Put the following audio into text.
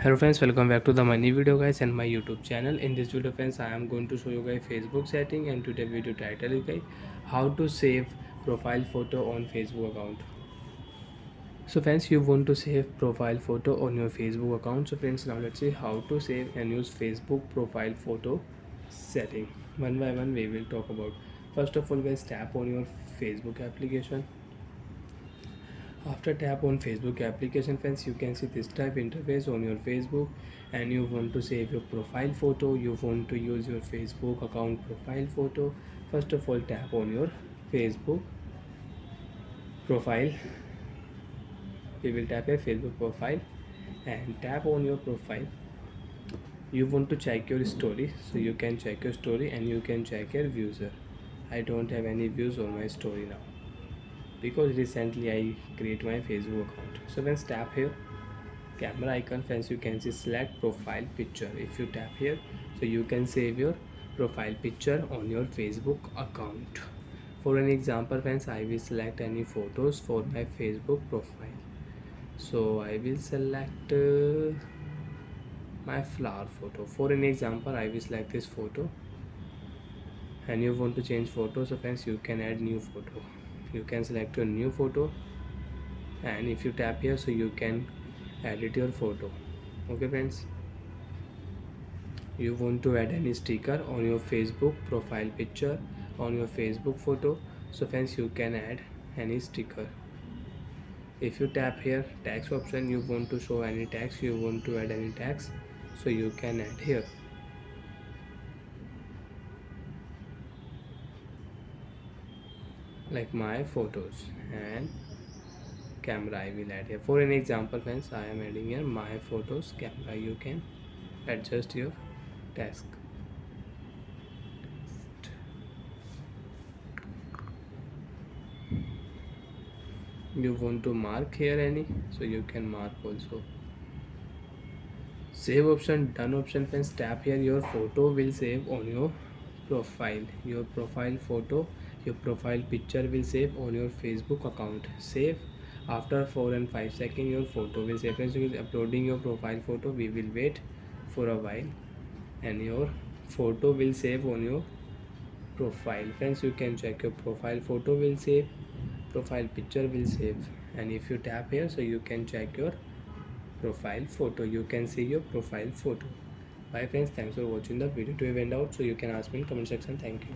Hello friends, welcome back to the my new video guys and my YouTube channel. In this video friends, I am going to show you guys Facebook setting, and today video title is guys how to save profile photo on Facebook account. So friends, you want to save profile photo on your Facebook account. So friends, now let's see how to save and use Facebook profile photo setting. One by one we will talk about. First of all guys, tap on your Facebook application. After tap on Facebook application friends, you can see this type interface on your Facebook, and you want to save your profile photo, you want to use your Facebook account profile photo. First of all, tap on your Facebook profile. We will tap your Facebook profile and tap on your profile. You want to check your story, so you can check your story and you can check your views. I don't have any views on my story now because recently I create my Facebook account. So when tap here camera icon friends, you can see select profile picture. If you tap here, so you can save your profile picture on your Facebook account. For an example friends, I will select any photos for my Facebook profile. So I will select my flower photo. For an example, I will select this photo, and you want to change photos, so friends you can add new photo. You can select your new photo, and if you tap here, so you can edit your photo. Okay friends, you want to add any sticker on your Facebook profile picture, on your Facebook photo, so friends you can add any sticker. If you tap here text option, you want to show any text, you want to add any text, so you can add here like my photos. And camera I will add here. For an example friends, I am adding here my photos camera. You can adjust your task. You want to mark here any, so you can mark also. Save option, done option friends, tap here, your photo will save on your profile. Your profile photo, your profile picture will save on your Facebook account. Save. After 4 and 5 seconds your photo will save. Friends, you is uploading your profile photo, we will wait for a while and your photo will save on your profile. Friends, you can check your profile photo will save, profile picture will save, and if you tap here, so you can check your profile photo. You can see your profile photo. Bye friends, thanks for watching the video to end out. So you can ask me in comment section. Thank you.